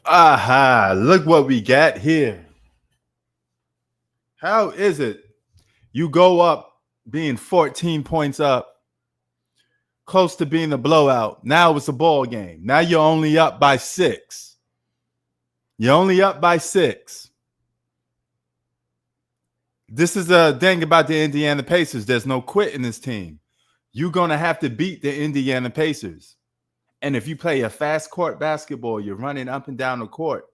Aha, look what we got here. How is it? You go up being 14 points up, close to being a blowout. Now it's a ball game. Now you're only up by 6. You're only up by 6. This is a thing about the Indiana Pacers. There's no quit in this team. You're going to have to beat the Indiana Pacers. And if you play a fast court basketball, you're running up and down the court.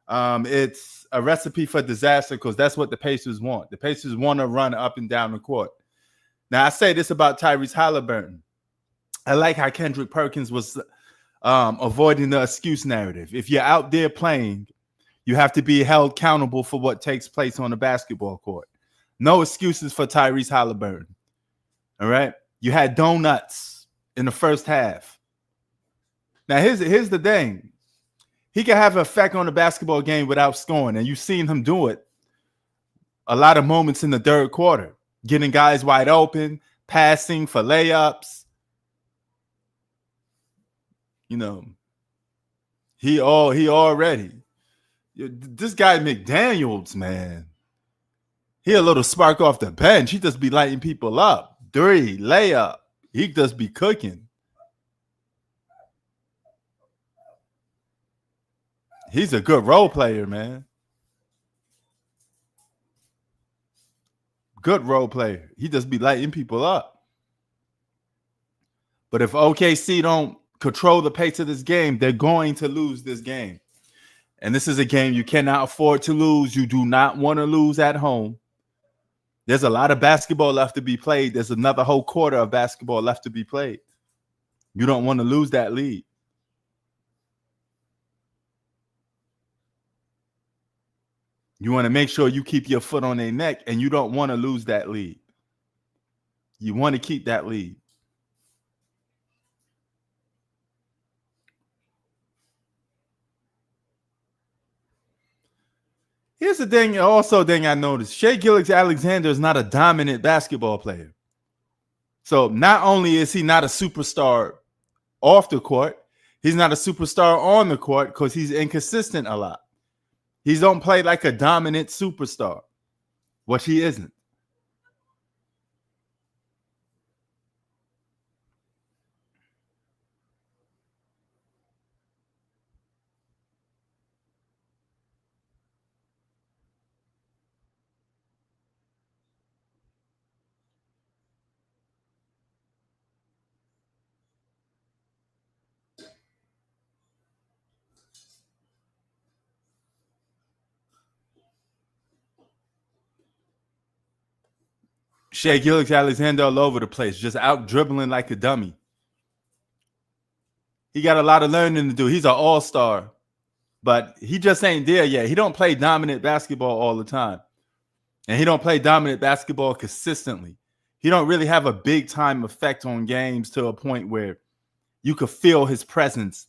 It's a recipe for disaster because that's what the Pacers want. The Pacers want to run up and down the court. Now, I say this about Tyrese Halliburton. I like how Kendrick Perkins was avoiding the excuse narrative. If you're out there playing, you have to be held accountable for what takes place on the basketball court. No excuses for Tyrese Halliburton. All right? You had donuts in the first half. Now, here's the thing. He can have an effect on the basketball game without scoring, and you've seen him do it a lot of moments in the third quarter, getting guys wide open, passing for layups. You know, he already. This guy McDaniels, man, he a little spark off the bench. He just be lighting people up. 3 layup. He just be cooking. He's a good role player, man. Good role player. He just be lighting people up. But if OKC don't control the pace of this game, they're going to lose this game. And this is a game you cannot afford to lose. You do not want to lose at home. There's a lot of basketball left to be played. There's another whole quarter of basketball left to be played. You don't want to lose that lead. You want to make sure you keep your foot on their neck, and you don't want to lose that lead. You want to keep that lead. Here's the thing I noticed. Shai Gilgeous-Alexander is not a dominant basketball player. So not only is he not a superstar off the court, he's not a superstar on the court because he's inconsistent a lot. He don't play like a dominant superstar, which he isn't. Shai Gilgeous-Alexander all over the place, just out dribbling like a dummy. He got a lot of learning to do. He's an all-star, but he just ain't there yet. He don't play dominant basketball all the time, and he don't play dominant basketball consistently. He don't really have a big-time effect on games to a point where you could feel his presence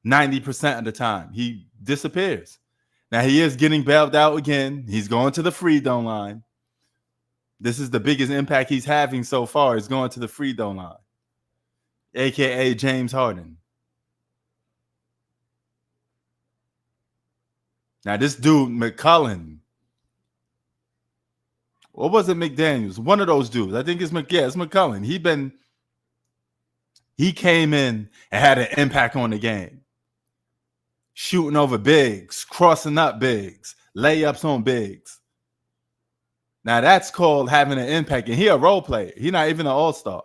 90% of the time. He disappears. Now, he is getting bailed out again. He's going to the free throw line. This is the biggest impact he's having so far, is going to the free throw line, a.k.a. James Harden. Now, this dude, McCullen, what was it, McDaniels? One of those dudes. I think it's McCullen. He came in and had an impact on the game. Shooting over bigs, crossing up bigs, layups on bigs. Now, that's called having an impact. And he a role player. He's not even an all-star.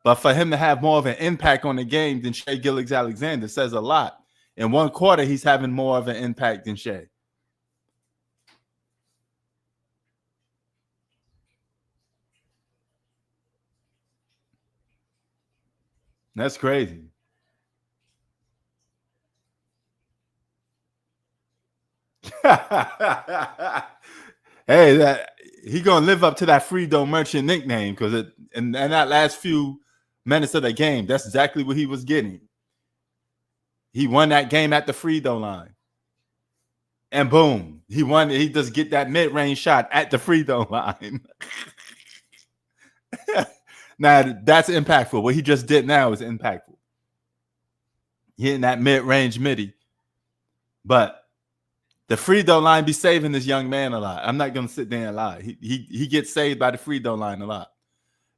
But for him to have more of an impact on the game than Shai Gilgeous-Alexander says a lot. In one quarter, he's having more of an impact than Shai. That's crazy. Hey, he gonna live up to that free throw merchant nickname because in that last few minutes of the game, that's exactly what he was getting. He won that game at the free throw line, and boom, he won. He just get that mid-range shot at the free throw line. Now that's impactful. What he just did now is impactful. hitting that mid-range midi. But the free throw line be saving this young man a lot. I'm not gonna sit there and lie. He gets saved by the free throw line a lot.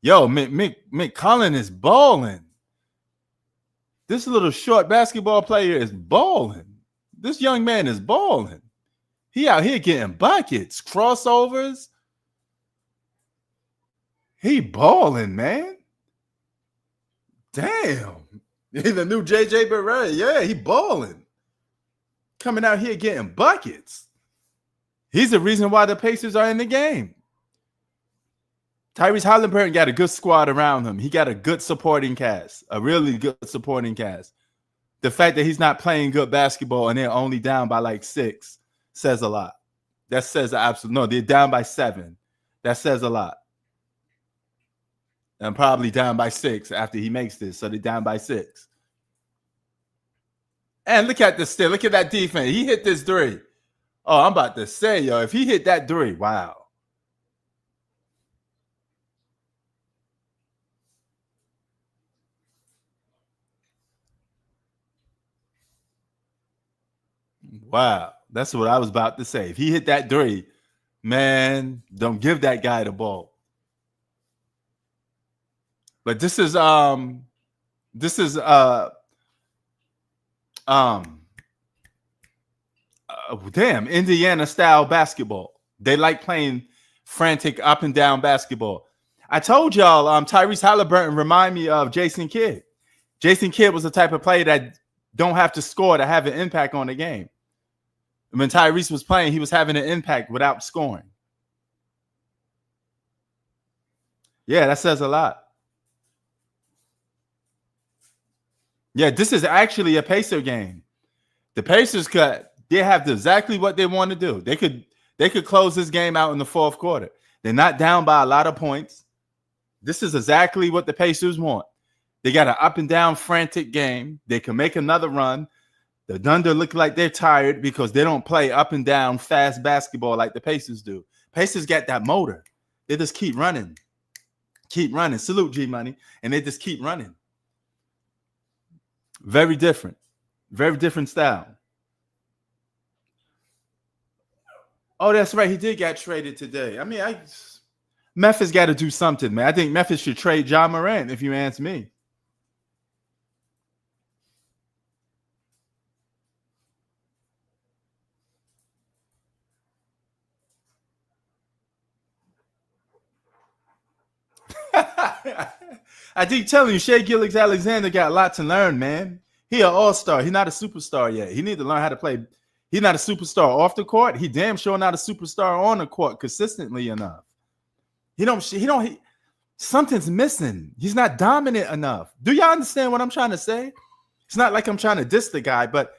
Yo, McCullen is balling. This little short basketball player is balling. This young man is balling. He out here getting buckets, crossovers. He balling, man. Damn. He's the new JJ Barea. Yeah, he balling. Coming out here getting buckets. He's the reason why the Pacers are in the game. Tyrese Halliburton got a good squad around him. He got a good supporting cast, a really good supporting cast. The fact that he's not playing good basketball and they're only down by like 6 says a lot. That says absolutely no. They're down by 7. That says a lot. And probably down by 6 after he makes this. So they're down by 6. And look at this still. Look at that defense. He hit this 3. Oh, I'm about to say, yo, if he hit that 3, wow. Wow. That's what I was about to say. If he hit that 3, man, don't give that guy the ball. But this is damn Indiana style basketball. They like playing frantic up and down basketball. I told y'all Tyrese Halliburton remind me of Jason Kidd. Jason Kidd was the type of player that don't have to score to have an impact on the game. When Tyrese was playing, he was having an impact without scoring. Yeah, that says a lot. Yeah, this is actually a Pacer game. The Pacers they have exactly what they want to do. They could close this game out in the fourth quarter. They're not down by a lot of points. This is exactly what the Pacers want. They got an up and down frantic game. They can make another run. The Thunder look like they're tired because they don't play up and down fast basketball like the Pacers do. Pacers got that motor. They just keep running. Keep running. Salute, G-Money. And they just keep running. Very different. Very different style. Oh, that's right. He did get traded today. I mean, Memphis got to do something, man. I think Memphis should trade Ja Morant, if you ask me. I keep telling you, Shai Gilgeous-Alexander got a lot to learn, man. He an all-star. He's not a superstar yet. He need to learn how to play. He's not a superstar off the court. He damn sure not a superstar on the court consistently enough. Something's missing. He's not dominant enough. Do y'all understand what I'm trying to say? It's not like I'm trying to diss the guy, but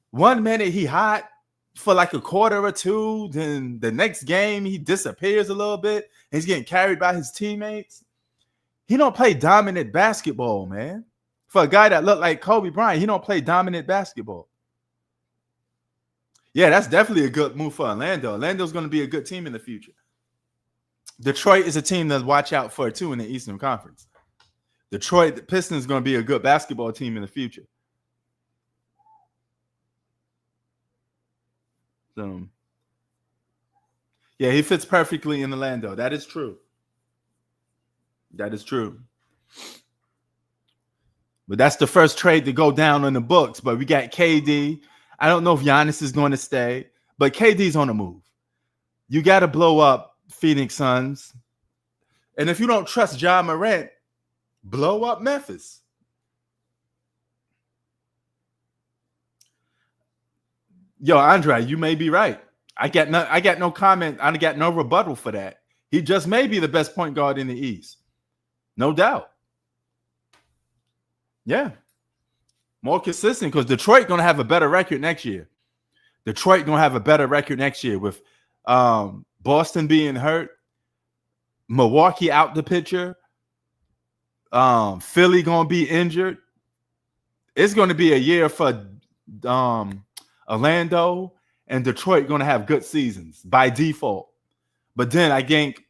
1 minute he hot for like a quarter or 2, then the next game he disappears a little bit. And he's getting carried by his teammates. He don't play dominant basketball, man. For a guy that looked like Kobe Bryant, he don't play dominant basketball. Yeah, that's definitely a good move for Orlando. Orlando's going to be a good team in the future. Detroit is a team to watch out for, too, in the Eastern Conference. Detroit, the Pistons, going to be a good basketball team in the future. So, yeah, he fits perfectly in Orlando. That is true. That is true. But that's the first trade to go down on the books. But we got KD. I don't know if Giannis is going to stay, but KD's on the move. You got to blow up Phoenix Suns. And if you don't trust Ja Morant, blow up Memphis. Yo, Andre, you may be right. I got no comment. I got no rebuttal for that. He just may be the best point guard in the East. No doubt. Yeah. More consistent because Detroit going to have a better record next year. Detroit going to have a better record next year with Boston being hurt, Milwaukee out the picture, Philly going to be injured. It's going to be a year for Orlando and Detroit going to have good seasons by default. But then I think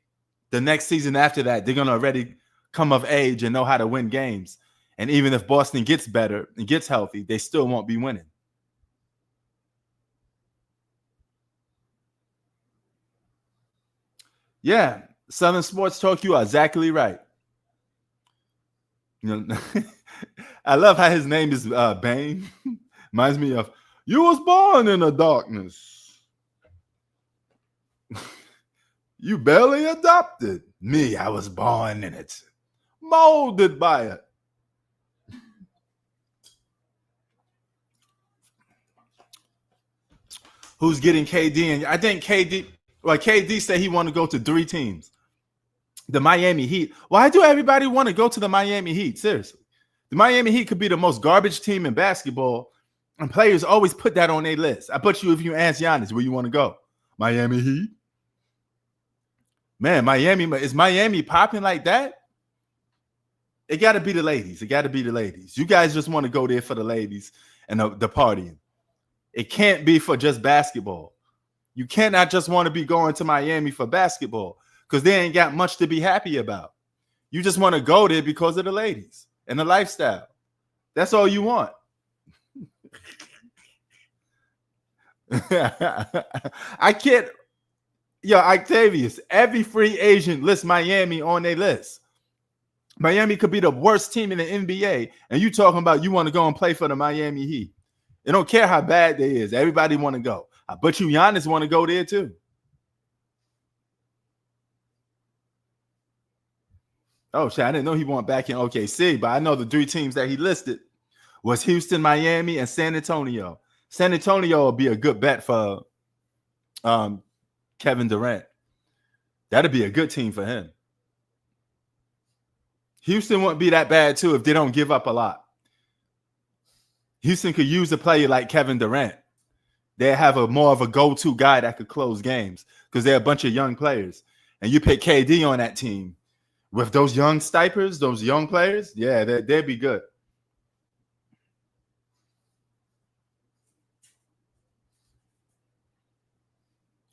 the next season after that, they're going to already come of age and know how to win games. And even if Boston gets better and gets healthy, they still won't be winning. Yeah, Southern Sports Talk, you are exactly right. You know, I love how his name is Bane. Reminds me of, you was born in the darkness. You barely adopted. Me, I was born in it. Molded by it. Who's getting KD? And I think KD said he want to go to 3 teams. The Miami Heat. Why do everybody want to go to the Miami Heat? Seriously. The Miami Heat could be the most garbage team in basketball, and players always put that on their list. I bet you if you ask Giannis where you want to go, Miami Heat. Man, is Miami popping like that? It got to be the ladies. It got to be the ladies. You guys just want to go there for the ladies and the partying. It can't be for just basketball. You cannot just want to be going to Miami for basketball because they ain't got much to be happy about. You just want to go there because of the ladies and the lifestyle. That's all you want. I can't. Yo, Octavius, every free agent lists Miami on their list. Miami could be the worst team in the NBA, and you talking about you want to go and play for the Miami Heat. They don't care how bad they is. Everybody want to go. I bet you Giannis want to go there too. Oh, shit, I didn't know he went back in OKC, but I know the 3 teams that he listed was Houston, Miami, and San Antonio. San Antonio will be a good bet for Kevin Durant. That'd be a good team for him. Houston won't be that bad too if they don't give up a lot. Houston could use a player like Kevin Durant. They have more of a go-to guy that could close games because they're a bunch of young players. And you pick KD on that team with those young snipers, those young players, yeah, they'd be good.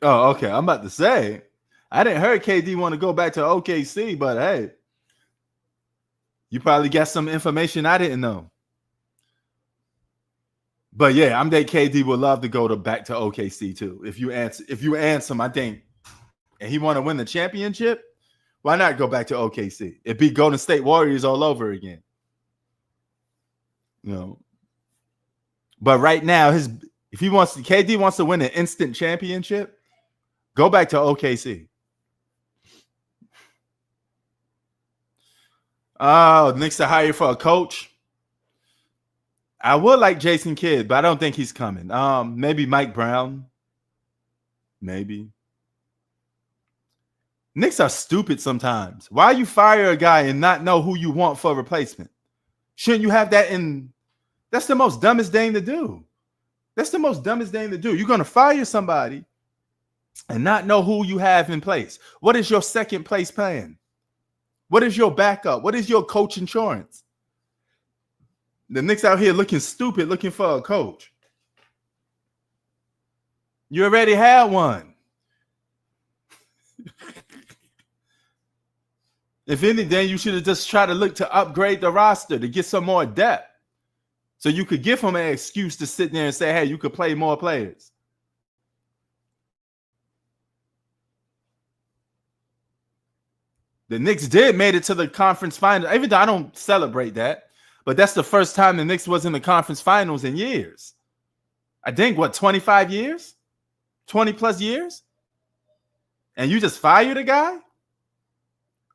Oh, okay. I'm about to say, I didn't hear KD want to go back to OKC, but hey, you probably got some information I didn't know. But yeah, I'm that KD would love to go back to OKC too. If you answer him, I think, and he want to win the championship, why not go back to OKC? It'd be Golden State Warriors all over again. You know. But right now, KD wants to win an instant championship, go back to OKC. Oh, Knicks to hire for a coach. I would like Jason Kidd, but I don't think he's coming. Maybe Mike Brown. Maybe. Knicks are stupid sometimes. Why you fire a guy and not know who you want for a replacement? Shouldn't you have that in? That's the most dumbest thing to do. That's the most dumbest thing to do. You're going to fire somebody and not know who you have in place. What is your second place plan? What is your backup? What is your coach insurance? The Knicks out here looking stupid, looking for a coach. You already had one. If anything, you should have just tried to look to upgrade the roster to get some more depth. So you could give him an excuse to sit there and say, hey, you could play more players. The Knicks did made it to the conference final. Even though I don't celebrate that, but that's the first time the Knicks was in the conference finals in years. I think, 25 years? 20 plus years? And you just fired a guy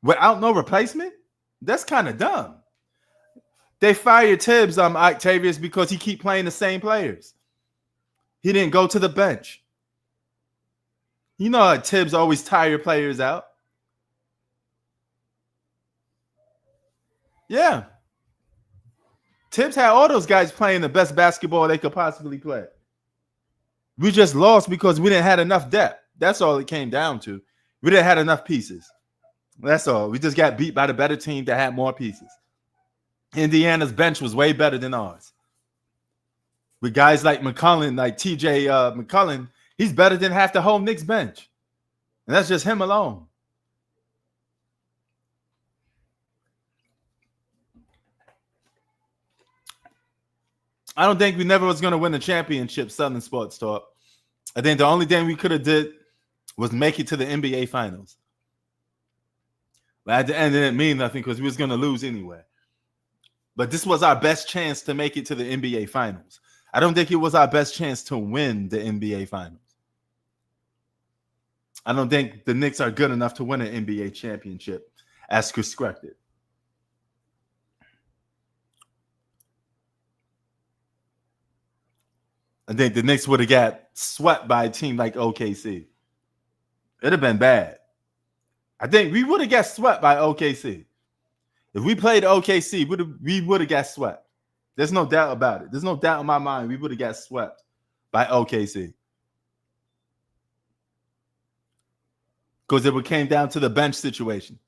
without no replacement? That's kind of dumb. They fired Tibbs, Octavius, because he keep playing the same players. He didn't go to the bench. You know how Tibbs always tire players out. Yeah. Tibbs had all those guys playing the best basketball they could possibly play. We just lost because we didn't have enough depth. That's all it came down to. We didn't have enough pieces. That's all. We just got beat by the better team that had more pieces. Indiana's bench was way better than ours. With guys like McCollum, like TJ McCollum, he's better than half the whole Knicks bench. And that's just him alone. I don't think we never was going to win the championship, Southern Sports Talk. I think the only thing we could have did was make it to the NBA Finals. But at the end, it didn't mean nothing because we was going to lose anyway. But this was our best chance to make it to the NBA Finals. I don't think it was our best chance to win the NBA Finals. I don't think the Knicks are good enough to win an NBA championship as constructed. I think the Knicks would have got swept by a team like OKC. It'd have been bad. I think we would have got swept by OKC. If we played OKC, we would have got swept. There's no doubt about it. There's no doubt in my mind we would have got swept by OKC. Because it came down to the bench situation.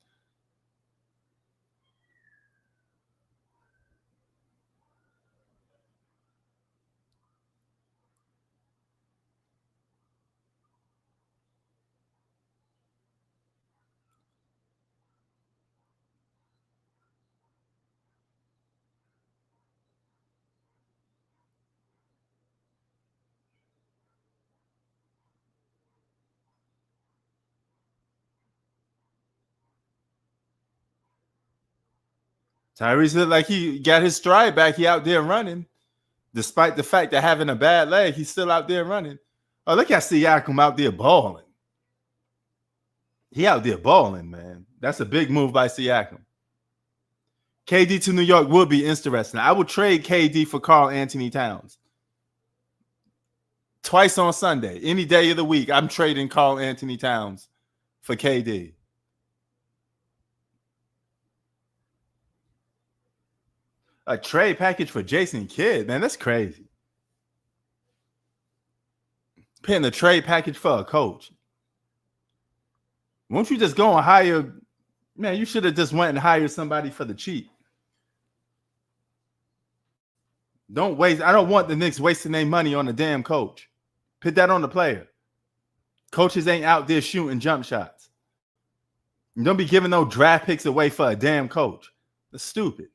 Tyrese looked like he got his stride back. He out there running. Despite the fact that having a bad leg, he's still out there running. Oh, look at Siakam out there balling. He out there balling, man. That's a big move by Siakam. KD to New York would be interesting. I would trade KD for Karl Anthony Towns. Twice on Sunday. Any day of the week, I'm trading Karl Anthony Towns for KD. A trade package for Jason Kidd, man, that's crazy. Paying a trade package for a coach. Won't you just go and hire? Man, you should have just went and hired somebody for the cheap. Don't waste. I don't want the Knicks wasting their money on a damn coach. Put that on the player. Coaches ain't out there shooting jump shots. You don't be giving no draft picks away for a damn coach. That's stupid.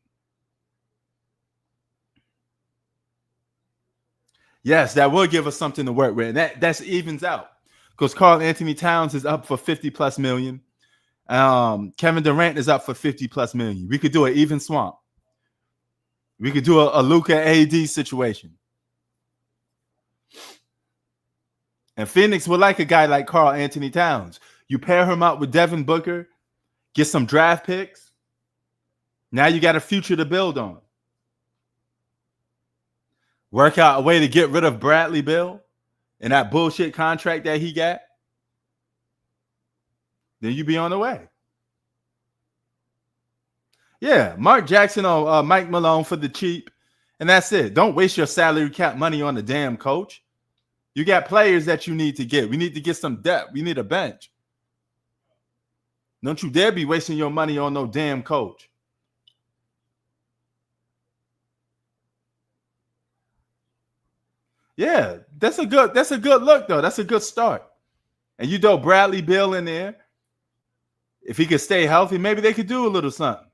Yes, that will give us something to work with. And that's evens out. Because Karl Anthony Towns is up for 50 plus million. Kevin Durant is up for 50 plus million. We could do an even swamp. We could do a Luka AD situation. And Phoenix would like a guy like Karl Anthony Towns. You pair him up with Devin Booker, get some draft picks. Now you got a future to build on. Work out a way to get rid of Bradley Beal and that bullshit contract that he got. Then you be on the way. Yeah, Mark Jackson or Mike Malone for the cheap. And that's it. Don't waste your salary cap money on the damn coach. You got players that you need to get. We need to get some depth. We need a bench. Don't you dare be wasting your money on no damn coach. Yeah, that's a good look, though. That's a good start. And you throw Bradley Beal in there. If he could stay healthy, maybe they could do a little something.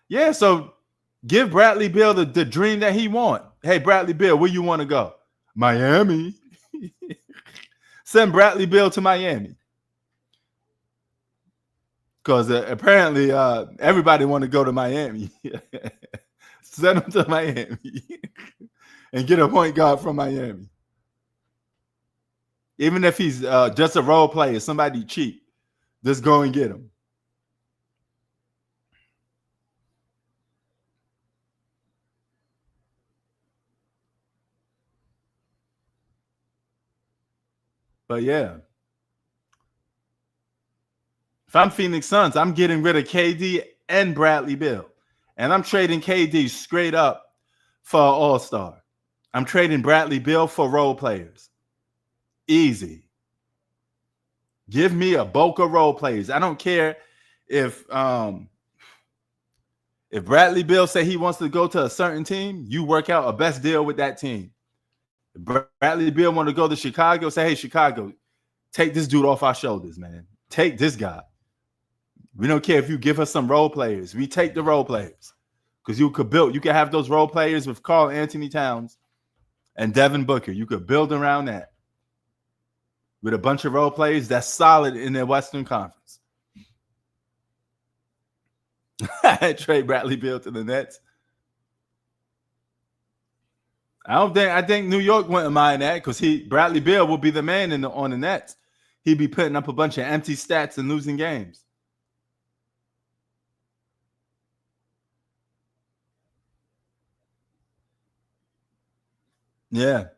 Yeah, so give Bradley Beal the dream that he wants. Hey, Bradley Beal, where you want to go? Miami. Send Bradley Beal to Miami. Because apparently everybody want to go to Miami. Send him to Miami and get a point guard from Miami. Even if he's just a role player, somebody cheap, just go and get him. But yeah, if I'm Phoenix Suns, I'm getting rid of KD and Bradley Beal. And I'm trading KD straight up for an all-star. I'm trading Bradley Beal for role players. Easy. Give me a bulk of role players. I don't care if Bradley Beal say he wants to go to a certain team, you work out a best deal with that team. If Bradley Beal want to go to Chicago, say, hey, Chicago, take this dude off our shoulders, man. Take this guy. We don't care if you give us some role players. We take the role players. Because you could have those role players with Karl Anthony Towns and Devin Booker. You could build around that with a bunch of role players that's solid in their Western Conference. Trade Bradley Beal to the Nets. I think New York wouldn't mind that because Bradley Beal will be the man on the Nets. He'd be putting up a bunch of empty stats and losing games. Yeah.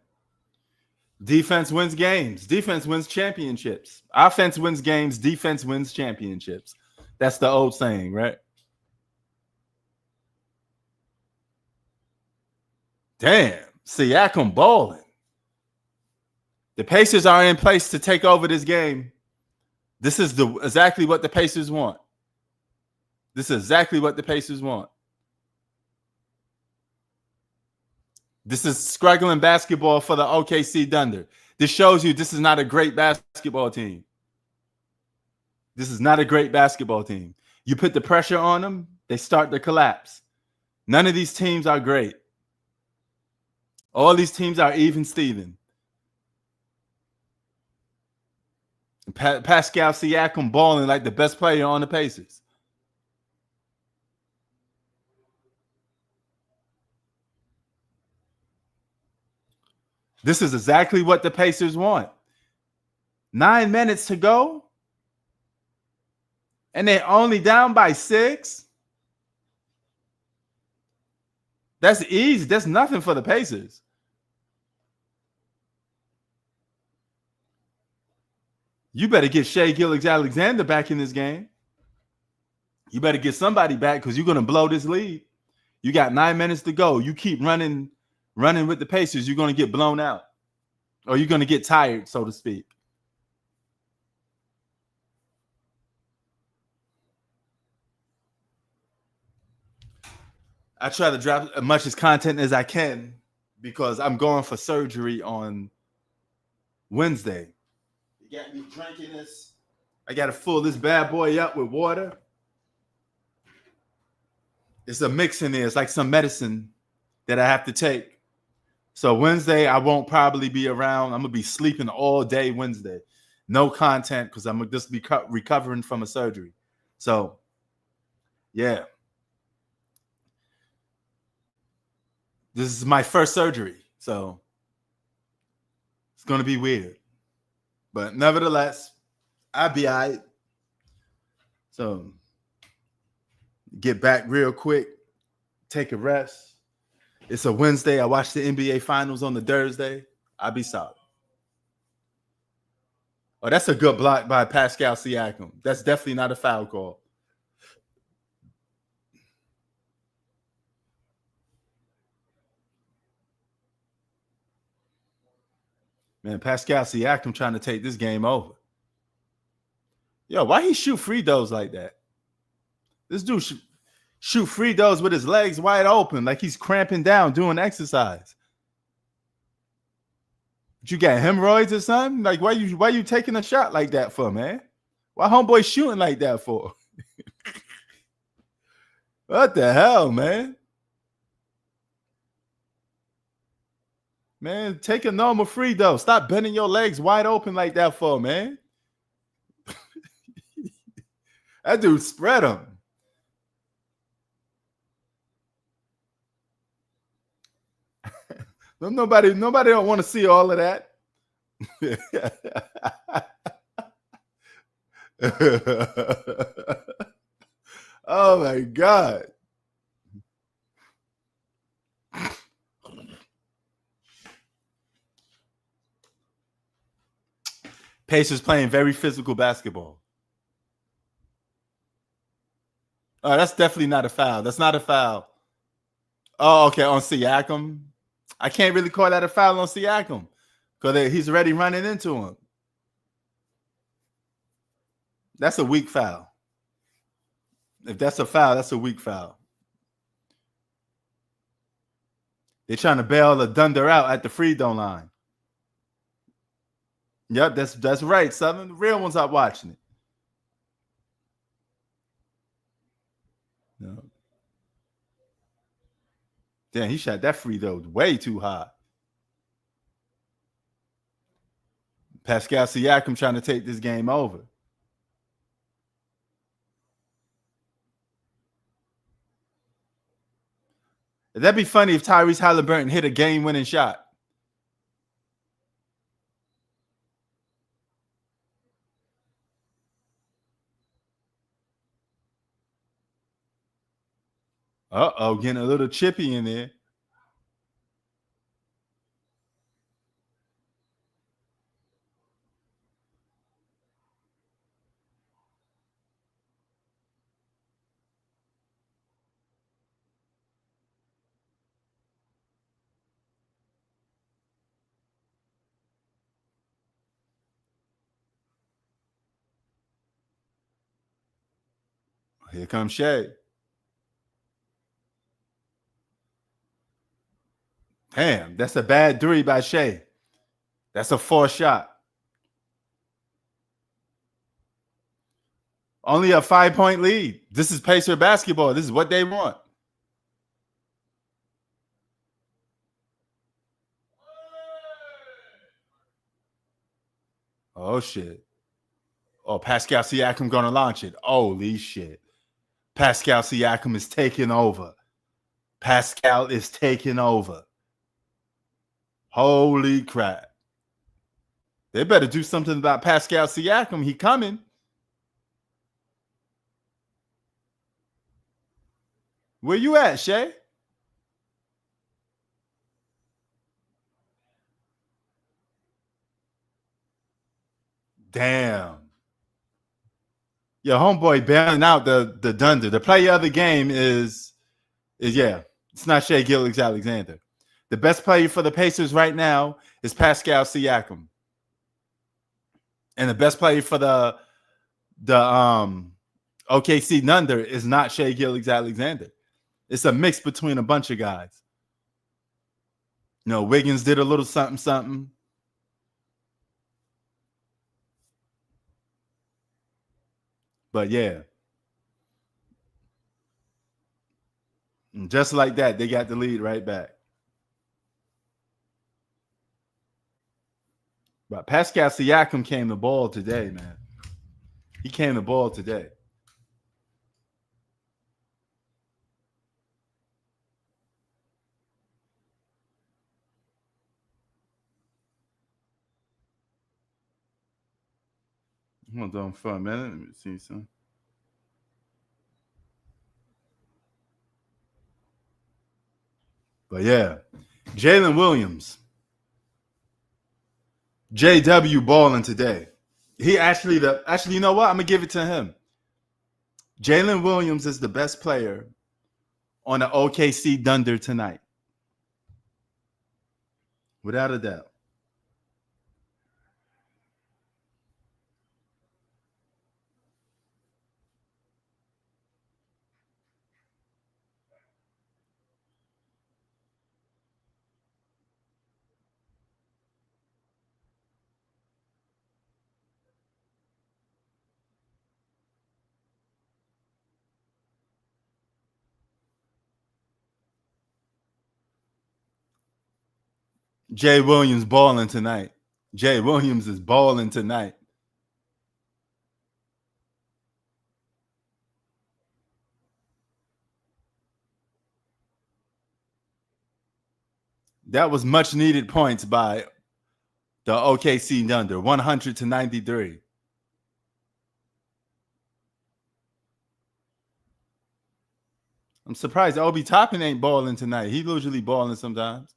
Defense wins games. Defense wins championships. Offense wins games. Defense wins championships. That's the old saying, right? Damn. Siakam balling. The Pacers are in place to take over this game. This is exactly what the Pacers want. This is exactly what the Pacers want. This is struggling basketball for the OKC Thunder. This shows you this is not a great basketball team. This is not a great basketball team. You put the pressure on them, they start to collapse. None of these teams are great. All these teams are even Steven. Pascal Siakam balling like the best player on the Pacers. This is exactly what the Pacers want. 9 minutes to go, and they're only down by 6. That's easy. That's nothing for the Pacers. You better get Shai Gilgeous-Alexander back in this game. You better get somebody back because you're going to blow this lead. You got 9 minutes to go. You keep running with the Pacers, you're going to get blown out. Or you're going to get tired, so to speak. I try to drop as much as content as I can because I'm going for surgery on Wednesday. You got me drinking this. I got to fill this bad boy up with water. It's a mix in there. It's like some medicine that I have to take. So Wednesday, I won't probably be around. I'm going to be sleeping all day Wednesday. No content because I'm going to just be recovering from a surgery. So, yeah. This is my first surgery. So, it's going to be weird. But nevertheless, I'll be all right. So, get back real quick. Take a rest. It's a Wednesday. I watch the NBA Finals on the Thursday. I'll be solid. Oh, that's a good block by Pascal Siakam. That's definitely not a foul call. Man, Pascal Siakam trying to take this game over. Yo, why he shoot free throws like that? This dude shoot free throws with his legs wide open, like he's cramping down doing exercise. But you got hemorrhoids or something? Like, why you taking a shot like that for, man? Why homeboy shooting like that for? What the hell, man? Man, take a normal free throw. Stop bending your legs wide open like that for, man. That dude spread them. Nobody don't want to see all of that. Oh my God. Pacers playing very physical basketball. Oh, that's definitely not a foul. That's not a foul. Oh, okay, on Siakam. I can't really call that a foul on Siakam because he's already running into him. That's a weak foul. If that's a foul, that's a weak foul. They're trying to bail the Thunder out at the free throw line. Yep, that's right, Southern. The real ones are watching it. No. Damn, he shot that free throw way too high. Pascal Siakam trying to take this game over. That'd be funny if Tyrese Halliburton hit a game-winning shot. Uh-oh, getting a little chippy in there. Here comes Shea. Damn, that's a bad three by Shea. That's a 4 shot. Only a 5-point lead. This is Pacer basketball. This is what they want. Oh, shit. Oh, Pascal Siakam going to launch it. Holy shit. Pascal Siakam is taking over. Pascal is taking over. Holy crap. They better do something about Pascal Siakam. He coming. Where you at, Shay? Damn. Your homeboy bailing out the Dunder. The player of the game is it's not Shea Gilgeous-Alexander. The best player for the Pacers right now is Pascal Siakam. And the best player for the OKC Thunder is not Shea Gilgeous-Alexander. It's a mix between a bunch of guys. You know, Wiggins did a little something. But yeah. And just like that, they got the lead right back. But Pascal Siakam came the ball today, man. He came the ball today. Hold on for a minute. Let me see some. But yeah, Jalen Williams, JW balling today. He actually you know what? I'm gonna give it to him. Jalen Williams is the best player on the OKC Thunder tonight, without a doubt. Jay Williams balling tonight. Jay Williams is balling tonight. That was much needed points by the OKC Thunder, 100-93. I'm surprised Obi Toppin ain't balling tonight. He usually balling sometimes.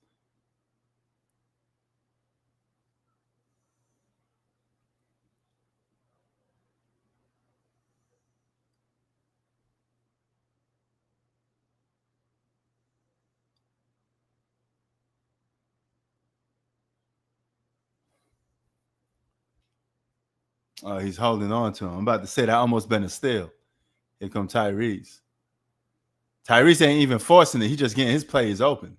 He's holding on to him. I'm about to say that almost been a steal. Here come Tyrese. Tyrese ain't even forcing it. He just getting his plays open.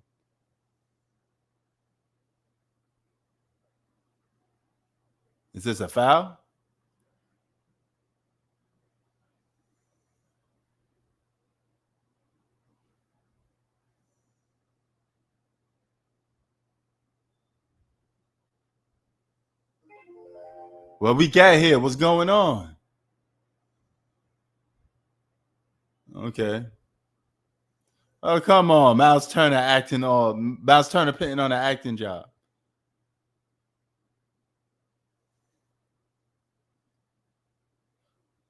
Is this a foul? What we got here? What's going on? Okay. Oh, come on. Miles Turner putting on an acting job.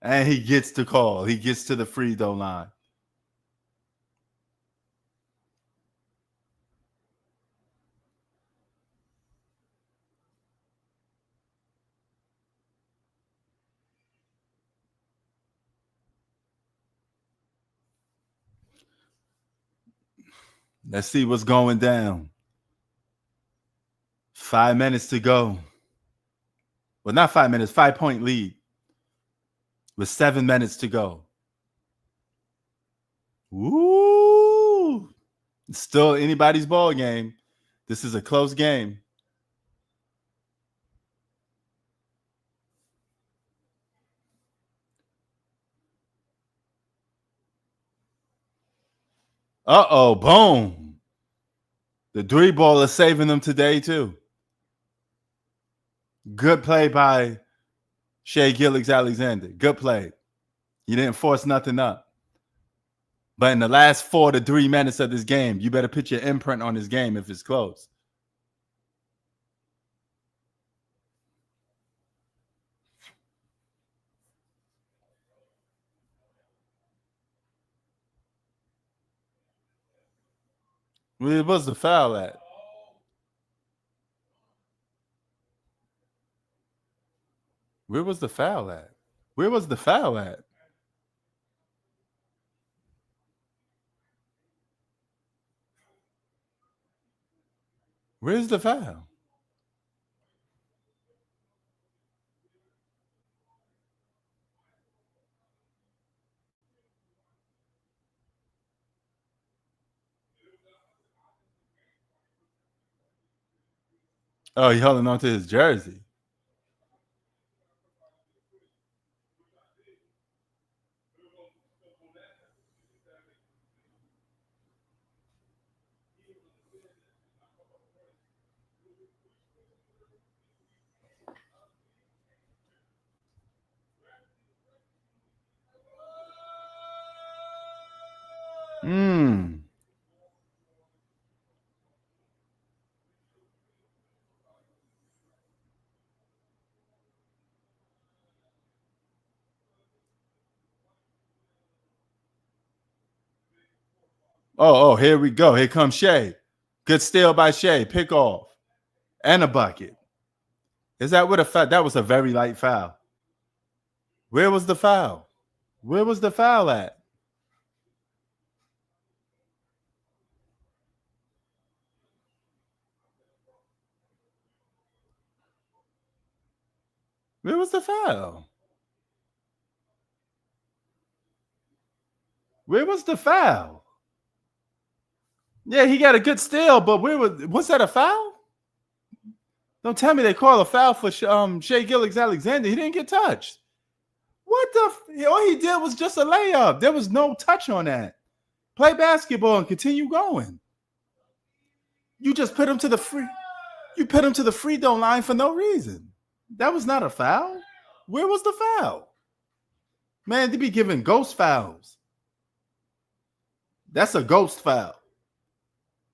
And he gets the call. He gets to the free throw line. Let's see what's going down. 5 minutes to go. Well, not 5 minutes, 5-point lead with 7 minutes to go. Woo! It's still anybody's ball game. This is a close game. Uh-oh, boom. The three ball is saving them today, too. Good play by Shea Gilgeous-Alexander. Good play. He didn't force nothing up. But in the last 4 to 3 minutes of this game, you better put your imprint on this game if it's close. Where was the foul at? Where was the foul at? Where was the foul at? Where's the foul? Oh, he holding on to his jersey. Hmm. Oh, here we go. Here comes Shea. Good steal by Shea. Pick off. And a bucket. Is that what a foul? That was a very light foul. Where was the foul? Where was the foul at? Where was the foul? Where was the foul? Yeah, he got a good steal, but was that a foul? Don't tell me they call a foul for Shea Gilgeous-Alexander. He didn't get touched. What the? All he did was just a layup. There was no touch on that. Play basketball and continue going. You just put him to the free. You put him to the free throw line for no reason. That was not a foul. Where was the foul? Man, they be giving ghost fouls. That's a ghost foul.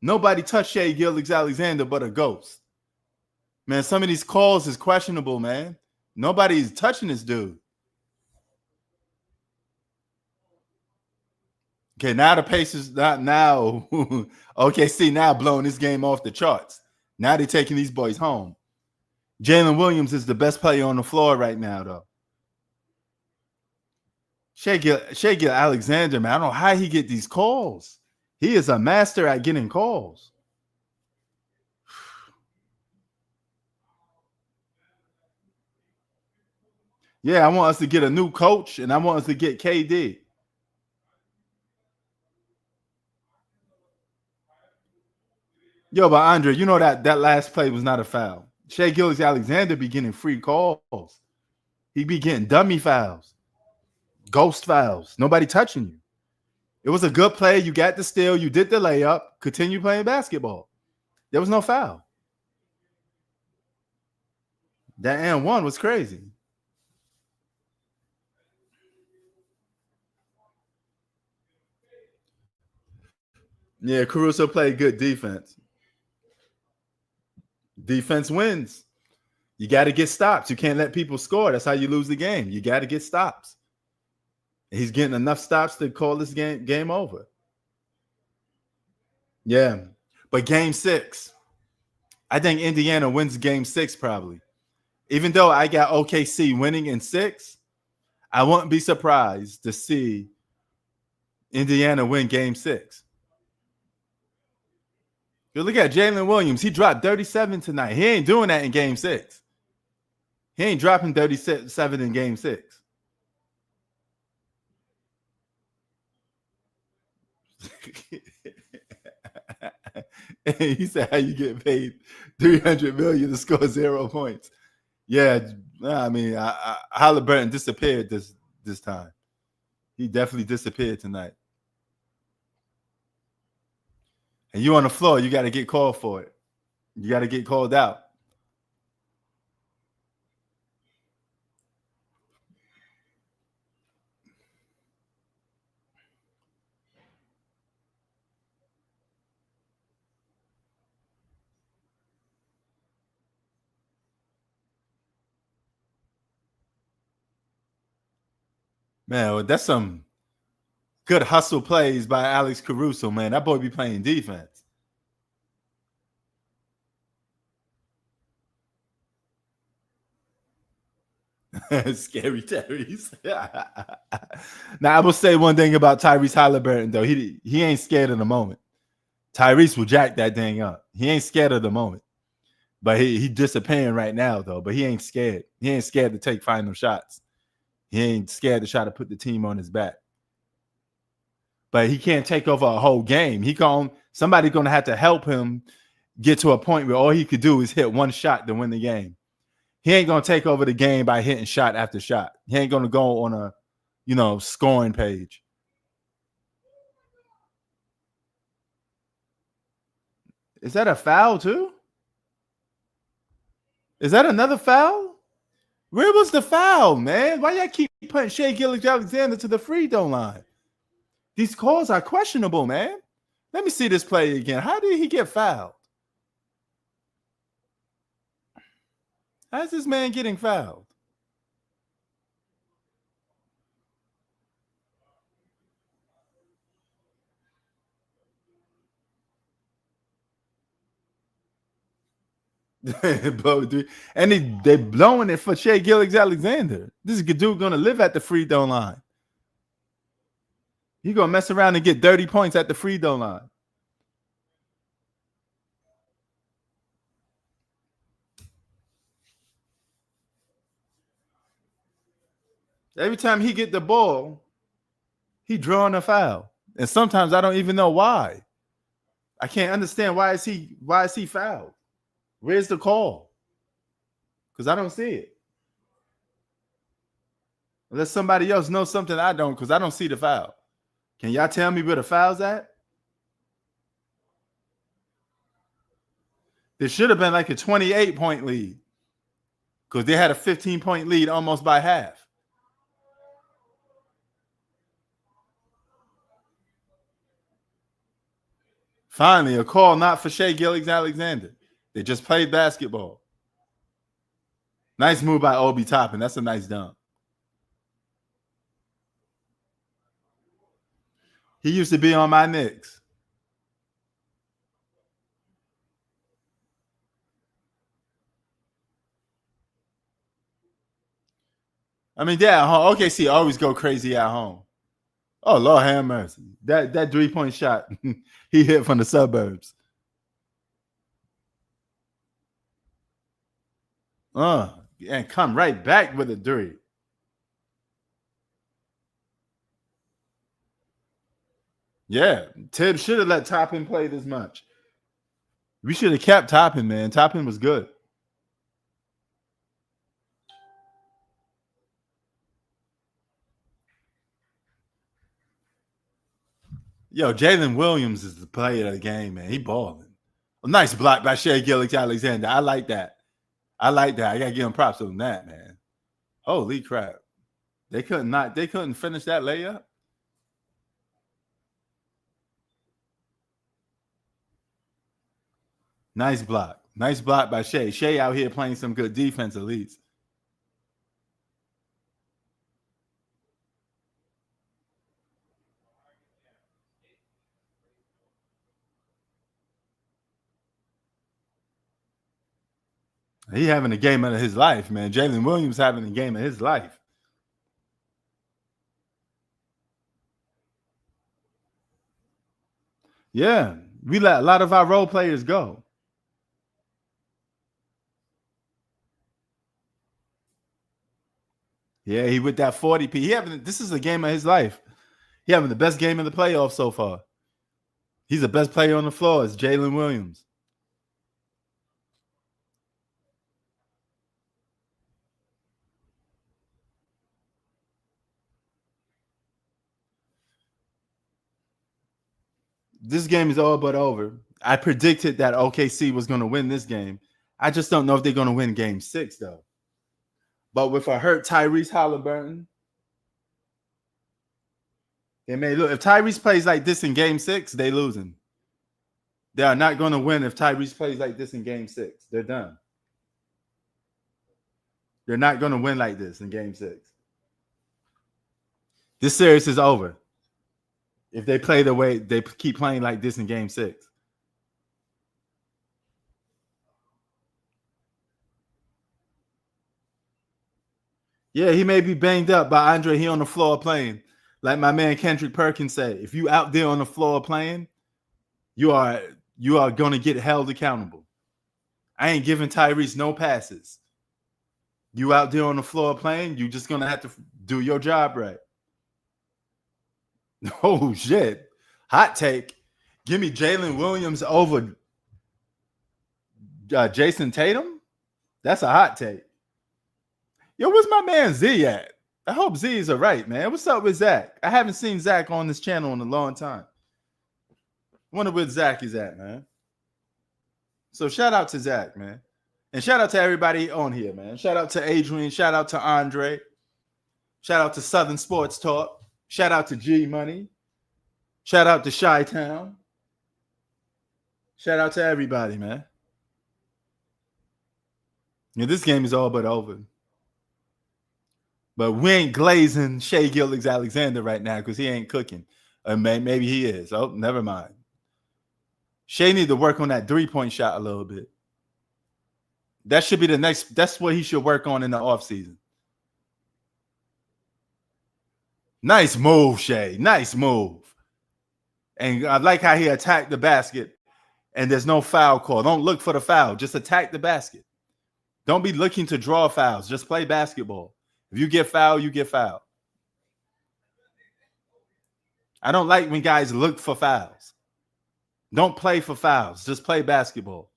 Nobody touched Shea Gilgeous-Alexander but a ghost. Man, some of these calls is questionable, man. Nobody's touching this dude. Okay, now the Pacers not now. Okay, see, now blowing this game off the charts. Now they're taking these boys home. Jalen Williams is the best player on the floor right now, though. Shea Gilgeous-Alexander, man, I don't know how he get these calls. He is a master at getting calls. Yeah, I want us to get a new coach, and I want us to get KD. Yo, but Andre, you know that last play was not a foul. Shea Gilgeous-Alexander be getting free calls. He be getting dummy fouls, ghost fouls. Nobody touching you. It was a good play. You got the steal. You did the layup. Continue playing basketball. There was no foul. That and one was crazy. Yeah, Caruso played good defense. Defense wins. You got to get stops. You can't let people score. That's how you lose the game. You got to get stops. He's getting enough stops to call this game over. Yeah. But game 6, I think Indiana wins game 6 probably. Even though I got OKC winning in 6, I wouldn't be surprised to see Indiana win game 6. You look at Jalen Williams. He dropped 37 tonight. He ain't doing that in game 6. He ain't dropping 37 in game 6. He said, "How you get paid $300 million to score 0 points?" Yeah, I mean, Halliburton disappeared this time. He definitely disappeared tonight. And you on the floor, you got to get called for it. You got to get called out. Man, well, that's some good hustle plays by Alex Caruso, man. That boy be playing defense. Scary Terry's. Now, I will say one thing about Tyrese Halliburton, though. He ain't scared of the moment. Tyrese will jack that thing up. He ain't scared of the moment. But he disappearing right now, though. But he ain't scared. He ain't scared to take final shots. He ain't scared to try to put the team on his back. But he can't take over a whole game. Somebody's gonna have to help him get to a point where all he could do is hit one shot to win the game. He ain't gonna take over the game by hitting shot after shot. He ain't gonna go on a scoring page. Is that a foul too? Is that another foul? Where was the foul, man? Why y'all keep putting Shai Gilgeous-Alexander to the free throw line? These calls are questionable, man. Let me see this play again. How did he get fouled? How's this man getting fouled? And they blowing it for Shai Gilgeous-Alexander. This dude gonna live at the free throw line. He gonna mess around and get 30 points at the free throw line. Every time he get the ball, he drawing a foul. And sometimes I don't even know why. I can't understand why is he fouled? Where's the call? Because I don't see it. Unless somebody else knows something I don't, because I don't see the foul. Can y'all tell me where the foul's at? There should have been like a 28-point lead. Because they had a 15-point lead almost by half. Finally, a call not for Shai Gilgeous-Alexander. They just played basketball. Nice move by Obi Toppin. That's a nice dunk. He used to be on my Knicks. I mean, yeah, OKC always go crazy at home. Oh, Lord have mercy. That 3-point shot he hit from the suburbs. And come right back with a 3. Yeah, Tibbs should have let Toppin play this much. We should have kept Toppin, man. Toppin was good. Yo, Jalen Williams is the player of the game, man. He balling. A nice block by Shai Gilgeous-Alexander. I like that. I like that. I gotta give him props on that, man. Holy crap. They couldn't finish that layup. Nice block. Nice block by Shea. Shea out here playing some good defense at least. He having a game of his life, man. Jalen Williams having a game of his life. Yeah. We let a lot of our role players go. Yeah, he with that 40p. This is a game of his life. He having the best game of the playoffs so far. He's the best player on the floor. It's Jalen Williams. This game is all but over. I predicted that OKC was going to win this game. I just don't know if they're going to win game 6, though. But with a hurt Tyrese Halliburton, they may lose. If Tyrese plays like this in game 6, they losing. They are not going to win if Tyrese plays like this in game 6. They're done. They're not going to win like this in game 6. This series is over. If they play the way they keep playing like this in game 6. Yeah, he may be banged up, but Andre, he on the floor playing. Like my man Kendrick Perkins said, if you out there on the floor playing, you are going to get held accountable. I ain't giving Tyrese no passes. You out there on the floor playing, you just going to have to do your job right. Oh, shit. Hot take. Give me Jalen Williams over Jason Tatum? That's a hot take. Yo, where's my man Z at? I hope Z is all right, man. What's up with Zach? I haven't seen Zach on this channel in a long time. Wonder where Zach is at, man. So shout out to Zach, man. And shout out to everybody on here, man. Shout out to Adrian. Shout out to Andre. Shout out to Southern Sports Talk. Shout out to G Money. Shout out to Chi-Town. Shout out to everybody, man. Yeah, this game is all but over. But we ain't glazing Shea Gilgeous-Alexander right now because he ain't cooking. Maybe he is. Oh, never mind. Shea need to work on that 3-point shot a little bit. That should be the next. That's what he should work on in the offseason. Nice move, Shea. Nice move. And I like how he attacked the basket and there's no foul call. Don't look for the foul. Just attack the basket. Don't be looking to draw fouls. Just play basketball. If you get fouled, you get fouled. I don't like when guys look for fouls. Don't play for fouls. Just play basketball.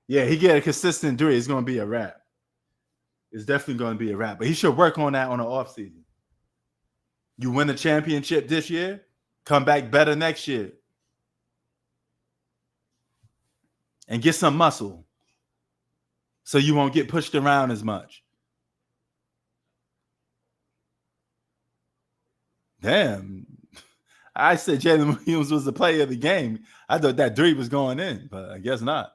Yeah, he get a consistent three. It's going to be a wrap. It's definitely going to be a wrap. But he should work on that on the offseason. You win the championship this year, come back better next year. And get some muscle so you won't get pushed around as much. Damn. I said Jalen Williams was the player of the game. I thought that three was going in, but I guess not.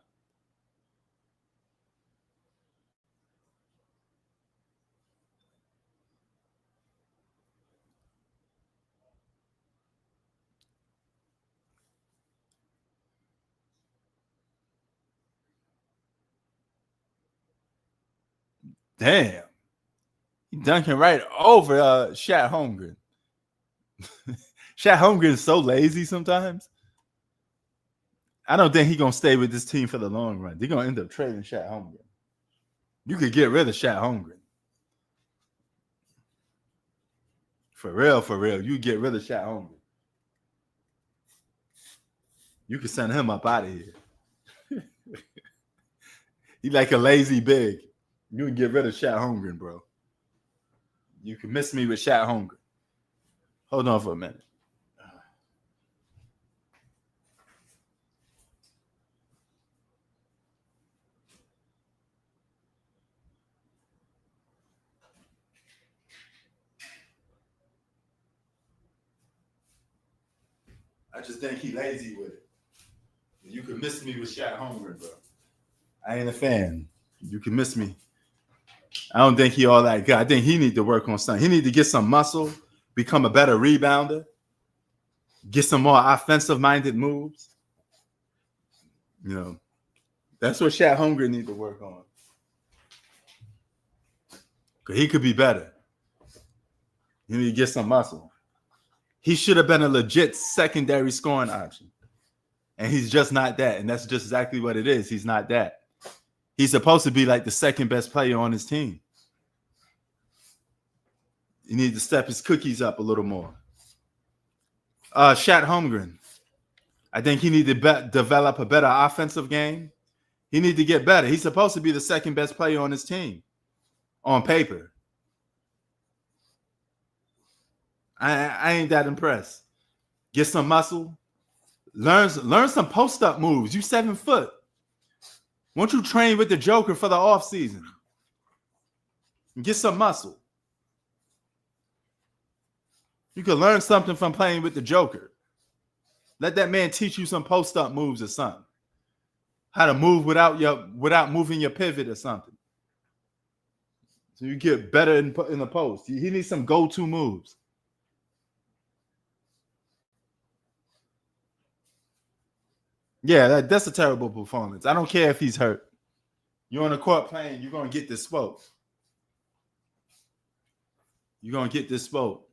Damn. He dunking right over Shat Holmgren. Shat Holmgren is so lazy sometimes. I don't think he's going to stay with this team for the long run. They're going to end up trading Shat Holmgren. You could get rid of Shat Holmgren. For real. You get rid of Shat Holmgren. You can send him up out of here. He like a lazy big. You can get rid of Shat Holmgren, bro. You can miss me with Shat Holmgren. Hold on for a minute. I just think he lazy with it. You can miss me with Shat Holmgren, bro. I ain't a fan. You can miss me. I don't think he all that good. I think he need to work on something. He need to get some muscle, become a better rebounder, get some more offensive-minded moves. You know, that's what Shat Holmgren need to work on. Because he could be better. He need to get some muscle. He should have been a legit secondary scoring option. And he's just not that. And that's just exactly what it is. He's not that. He's supposed to be like the second best player on his team. He needs to step his cookies up a little more. Shat Holmgren. I think he needs to develop a better offensive game. He needs to get better. He's supposed to be the second best player on his team on paper. I ain't that impressed. Get some muscle. Learn some post-up moves. You 7 foot. Won't you train with the Joker for the offseason? Get some muscle. You can learn something from playing with the Joker. Let that man teach you some post-up moves or something. How to move without moving your pivot or something. So you get better in the post. He needs some go-to moves. Yeah, that's a terrible performance. I don't care if he's hurt. You're on the court playing, you're going to get this spoke. You're going to get this spoke.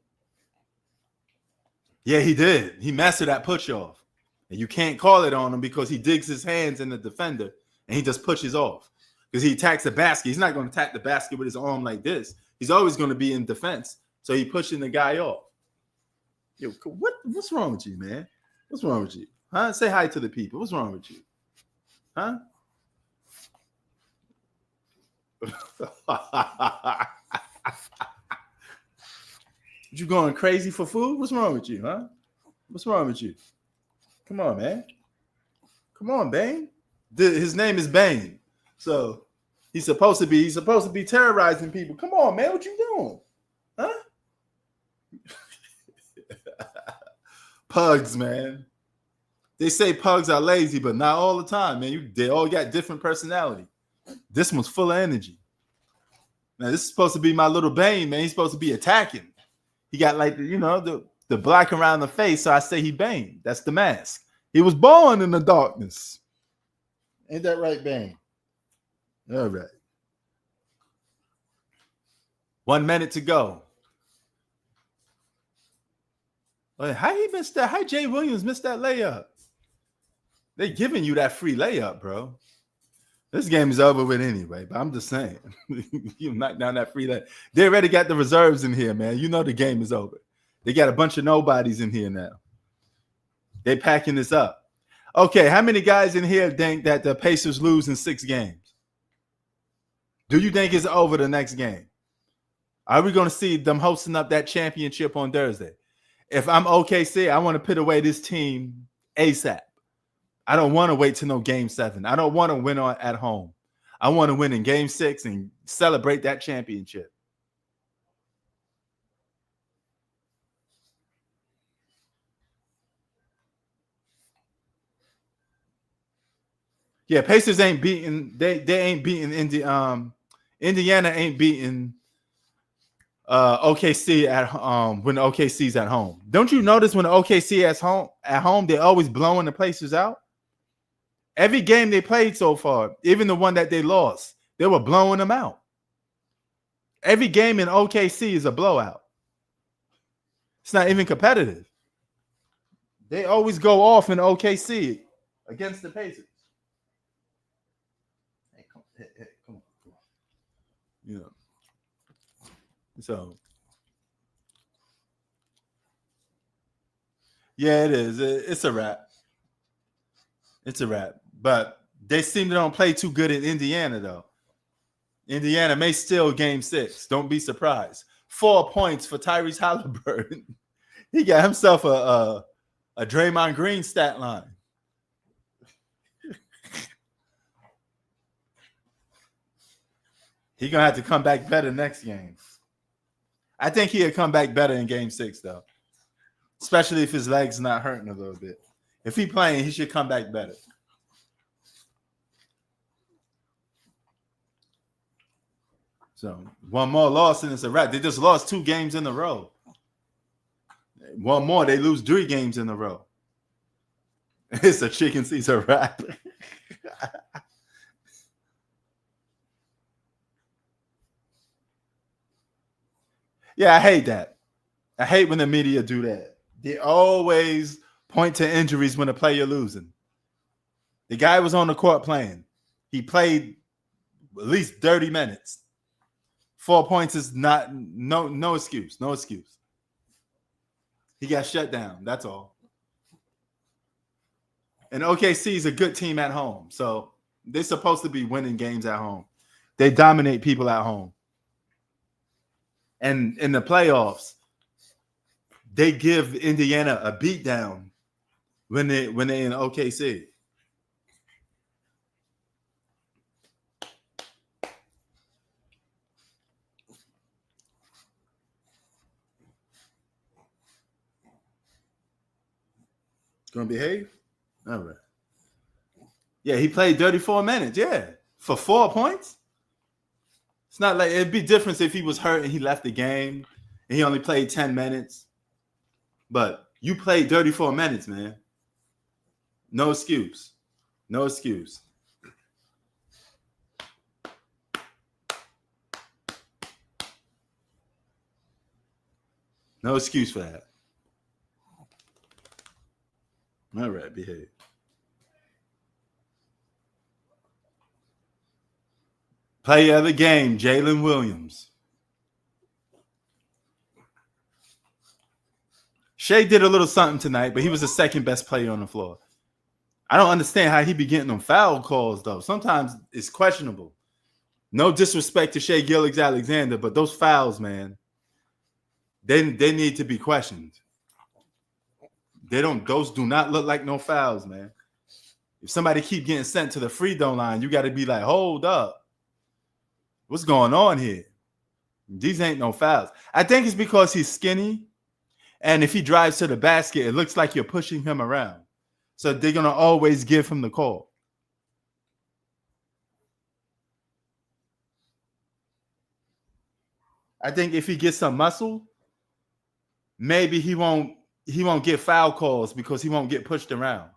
Yeah, he did. He mastered that push-off. And you can't call it on him because he digs his hands in the defender and he just pushes off. Because he attacks the basket. He's not going to attack the basket with his arm like this. He's always going to be in defense. So he's pushing the guy off. Yo, what's wrong with you, man? What's wrong with you? Huh? Say hi to the people. What's wrong with you? Huh? You going crazy for food? What's wrong with you, huh? What's wrong with you? Come on, man. Come on, Bane. His name is Bane. So he's supposed to be terrorizing people. Come on, man. What you doing? Huh? Pugs, man. They say pugs are lazy, but not all the time, man. They all got different personality. This one's full of energy. Now, this is supposed to be my little Bane, man. He's supposed to be attacking. He got like, the black around the face, so I say he Bane. That's the mask. He was born in the darkness. Ain't that right, Bane? All right. 1 minute to go. How he missed that? How Jay Williams missed that layup? They giving you that free layup, bro. This game is over with anyway, but I'm just saying. You knock down that free layup. They already got the reserves in here, man. You know the game is over. They got a bunch of nobodies in here now. They packing this up. Okay, how many guys in here think that the Pacers lose in 6 games? Do you think it's over the next game? Are we going to see them hosting up that championship on Thursday? If I'm OKC, I want to put away this team ASAP. I don't want to wait till no game 7. I don't want to win at home. I want to win in game 6 and celebrate that championship. Yeah, Pacers ain't beating. They ain't beating Indiana ain't beating OKC when OKC's at home. Don't you notice when the OKC at home they're always blowing the Pacers out? Every game they played so far, even the one that they lost, they were blowing them out. Every game in OKC is a blowout. It's not even competitive. They always go off in OKC against the Pacers. Hey, come on. You know. So, yeah, it is. It's a wrap. It's a wrap. But they seem to don't play too good in Indiana, though. Indiana may steal game 6. Don't be surprised. 4 points for Tyrese Halliburton. He got himself a Draymond Green stat line. He's going to have to come back better next game. I think he'll come back better in game 6, though. Especially if his leg's not hurting a little bit. If he's playing, he should come back better. So, one more loss and it's a wrap. They just lost 2 games in a row. One more, they lose 3 games in a row. It's a chicken Caesar wrap. Yeah, I hate that. I hate when the media do that. They always point to injuries when a player losing. The guy was on the court playing. He played at least 30 minutes. 4 points is no excuse. No excuse. He got shut down. That's all. And OKC is a good team at home. So they're supposed to be winning games at home. They dominate people at home. And in the playoffs, they give Indiana a beatdown when they're in OKC. Gonna behave? All right. Yeah, he played 34 minutes. Yeah, for 4 points. It's not like it'd be different if he was hurt and he left the game and he only played 10 minutes. But you played 34 minutes, man. No excuse. No excuse. No excuse for that. All right, behave. Player of the game, Jalen Williams. Shea did a little something tonight, but he was the second best player on the floor. I don't understand how he be getting them foul calls, though. Sometimes it's questionable. No disrespect to Shea Gilgeous-Alexander, but those fouls, man, they need to be questioned. Those do not look like no fouls, man. If somebody keep getting sent to the free throw line, you got to be like, hold up. What's going on here? These ain't no fouls. I think it's because he's skinny, and if he drives to the basket, it looks like you're pushing him around. So they're going to always give him the call. I think if he gets some muscle, maybe he won't get foul calls because he won't get pushed around.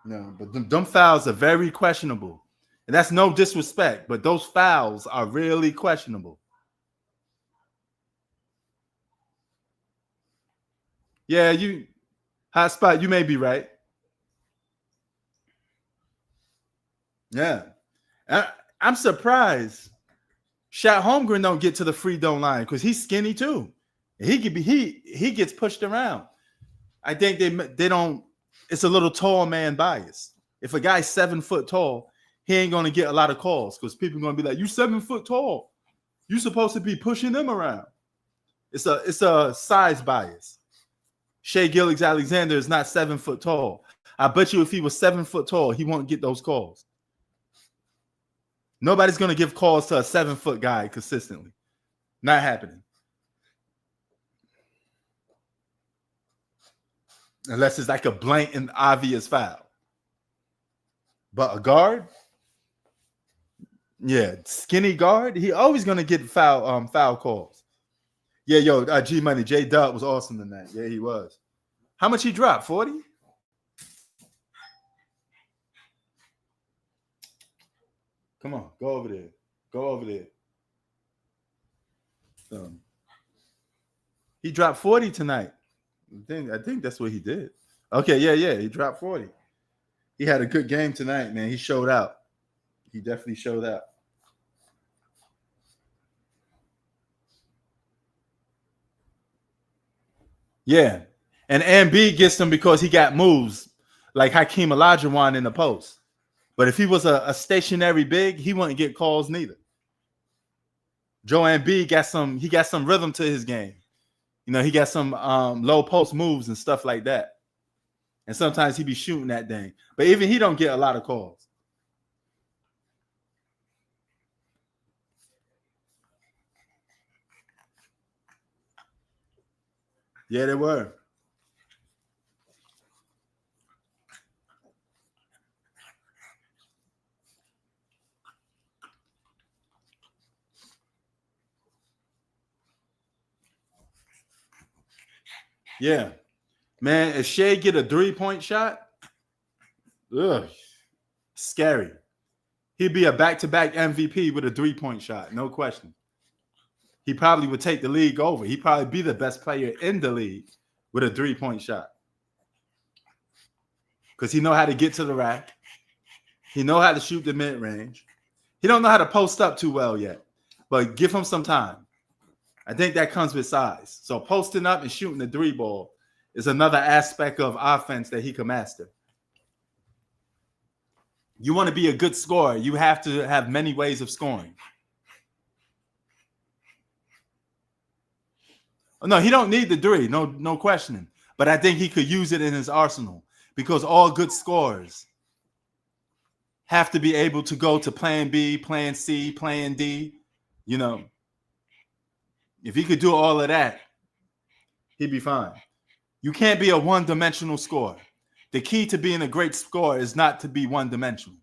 No, but them fouls are very questionable. And that's no disrespect, but those fouls are really questionable. Yeah, hot spot, you may be right. Yeah. I'm surprised Shat Holmgren don't get to the free throw line because he's skinny too. He gets pushed around. I think they don't. It's a little tall man bias. If a guy's 7 foot tall, he ain't gonna get a lot of calls because people are gonna be like, "You 7 foot tall. You supposed to be pushing them around." It's a size bias. Shea Gilgeous-Alexander is not 7 foot tall. I bet you if he was 7 foot tall, he won't get those calls. Nobody's gonna give calls to a 7 foot guy consistently. Not happening. Unless it's like a blatant, obvious foul. But a guard, yeah, skinny guard, he always gonna get foul calls. Yeah, G Money, J Dub was awesome tonight. Yeah, he was. How much he dropped? 40? Come on, go over there. Go over there. He dropped 40 tonight. I think that's what he did. Okay, yeah. He dropped 40. He had a good game tonight, man. He showed out. He definitely showed out. Yeah. And Embiid gets them because he got moves like Hakeem Olajuwon in the post. But if he was a stationary big, he wouldn't get calls neither. Joel Embiid got some rhythm to his game. You know, he got some low post moves and stuff like that. And sometimes he be shooting that thing. But even he don't get a lot of calls. Yeah, they were. Yeah. Man, if Shea get a 3-point shot, ugh, scary. He'd be a back-to-back MVP with a 3-point shot, no question. He probably would take the league over. He'd probably be the best player in the league with a 3-point shot. Because he know how to get to the rack. He know how to shoot the mid-range. He don't know how to post up too well yet. But give him some time. I think that comes with size. So posting up and shooting the 3 ball is another aspect of offense that he can master. You want to be a good scorer, you have to have many ways of scoring. No, he don't need the 3, no questioning. But I think he could use it in his arsenal because all good scorers have to be able to go to plan B, plan C, plan D. You know, if he could do all of that, he'd be fine. You can't be a one-dimensional scorer. The key to being a great scorer is not to be one-dimensional.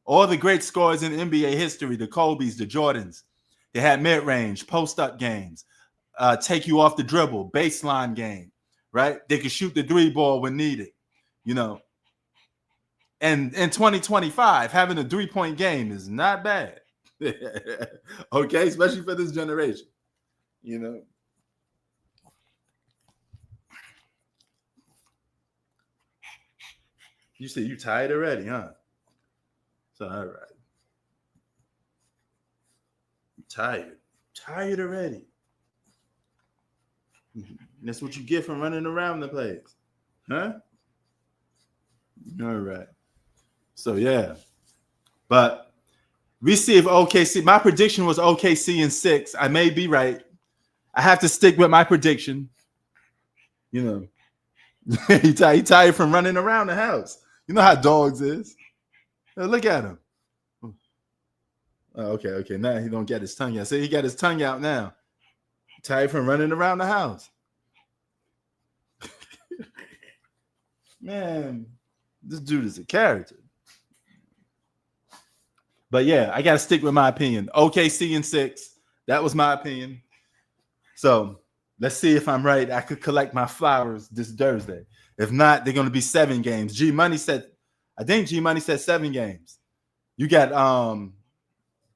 All the great scorers in NBA history, the Kobe's, the Jordans, they had mid-range, post-up games, take you off the dribble, baseline game, right? They could shoot the 3 ball when needed, you know. And in 2025, having a 3-point game is not bad. Okay, especially for this generation, you know. You said you tired already, huh? So all right. Tired already. That's what you get from running around the place, huh? All right. So yeah, but we see if OKC. My prediction was OKC in 6. I may be right. I have to stick with my prediction. You know, he tired from running around the house. You know how dogs is. Look at him. Oh, okay. Now he don't get his tongue out. See, he got his tongue out now. Tired from running around the house. Man, this dude is a character. But yeah, I got to stick with my opinion. OKC in 6. That was my opinion. So let's see if I'm right. I could collect my flowers this Thursday. If not, they're going to be 7 games. I think G Money said 7 games. You got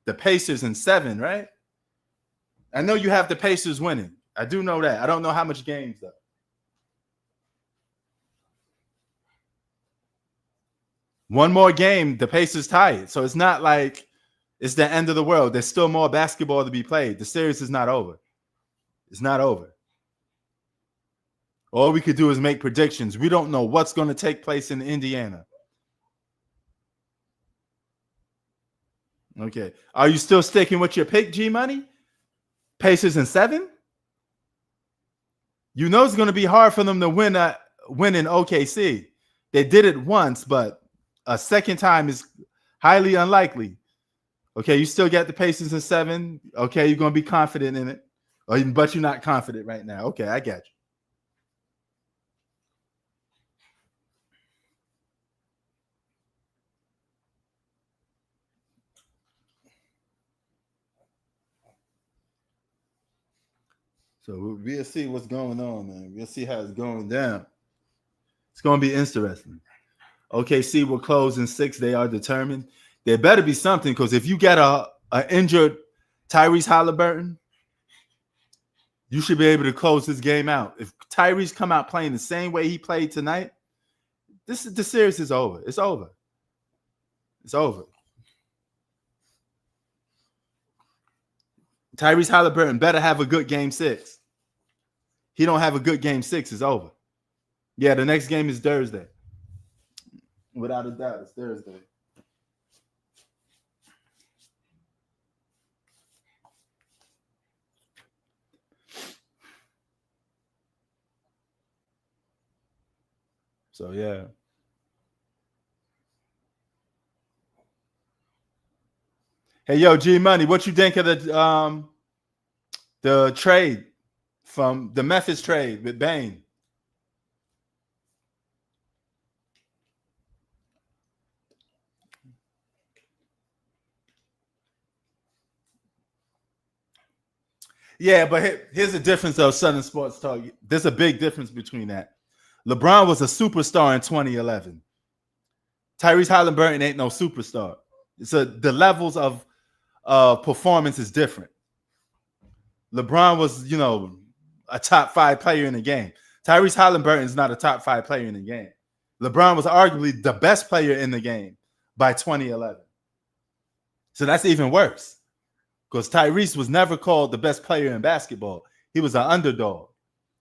the Pacers in 7, right? I know you have the Pacers winning. I do know that. I don't know how much games though. One more game, the Pacers tied. So it's not like it's the end of the world. There's still more basketball to be played. The series is not over. It's not over. All we could do is make predictions. We don't know what's going to take place in Indiana. Okay. Are you still sticking with your pick, G Money? Pacers in 7? You know it's going to be hard for them to win in OKC. They did it once, but a second time is highly unlikely. Okay, you still got the Pacers in 7. Okay, you're going to be confident in it. But you're not confident right now. Okay, I got you. So we'll see what's going on, man. We'll see how it's going down. It's going to be interesting. OKC will close in 6. They are determined. There better be something because if you got a injured Tyrese Halliburton, you should be able to close this game out. If Tyrese come out playing the same way he played tonight, the series is over. It's over. It's over. Tyrese Halliburton better have a good game 6. He don't have a good game 6, it's over. Yeah, the next game is Thursday. Without a doubt, it's Thursday. So yeah. Hey yo, G Money, what you think of the trade from the Memphis trade with Bane? Yeah, but here's the difference of Southern Sports Talk. There's a big difference between that. LeBron was a superstar in 2011. Tyrese Halliburton ain't no superstar. So the levels of performance is different. LeBron was, a top 5 player in the game. Tyrese Halliburton is not a top 5 player in the game. LeBron was arguably the best player in the game by 2011. So that's even worse because Tyrese was never called the best player in basketball. He was an underdog.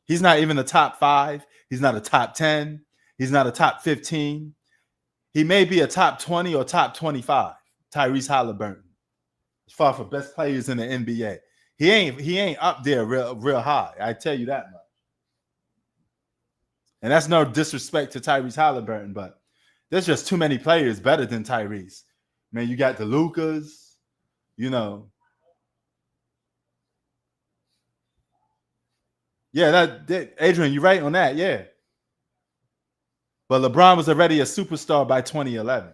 He's not even a top 5. He's not a top 10. He's not a top 15. He may be a top 20 or top 25. Tyrese Halliburton, as far for best players in the NBA, he ain't up there real high. I tell you that much. And that's no disrespect to Tyrese Halliburton, but there's just too many players better than Tyrese. Man, you got the Lucas, Yeah, that Adrian, you're right on that. Yeah. But LeBron was already a superstar by 2011.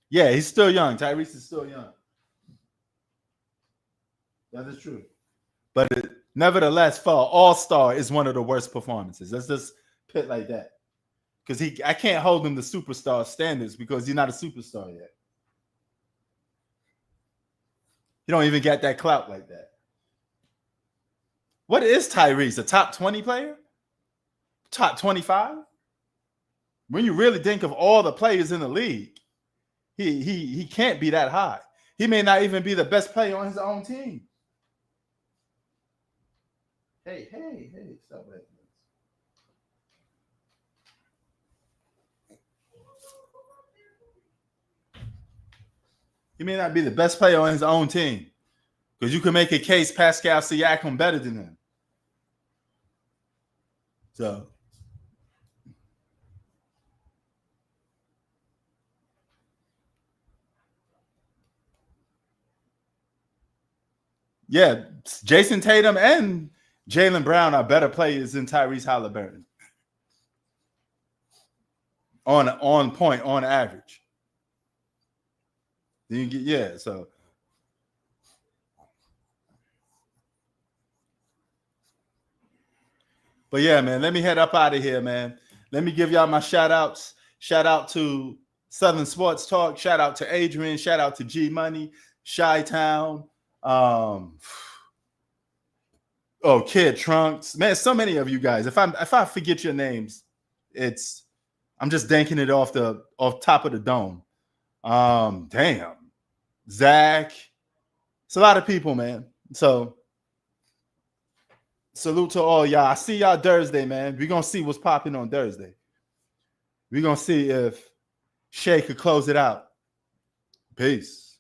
Yeah, he's still young. Tyrese is still young. That is true. But nevertheless, for an all-star, is one of the worst performances. Let's just put like that. Because I can't hold him to superstar standards because he's not a superstar yet. He don't even get that clout like that. What is Tyrese? A top 20 player? Top 25? When you really think of all the players in the league, he can't be that high. He may not even be the best player on his own team. Hey, stop that. He may not be the best player on his own team because you can make a case Pascal Siakam better than him. So, yeah, Jason Tatum and Jaylen Brown are better players than Tyrese Halliburton on point, on average. So. But yeah, man, let me head up out of here, man. Let me give y'all my shout outs. Shout out to Southern Sports Talk. Shout out to Adrian. Shout out to G Money, Chi Town. Kid Trunks. Man, so many of you guys. If I forget your names, I'm just danking it off top of the dome. Damn. Zach. It's a lot of people, man. So salute to all y'all. I see y'all Thursday, man. We're gonna see what's popping on Thursday. We're gonna see if Shay could close it out. Peace.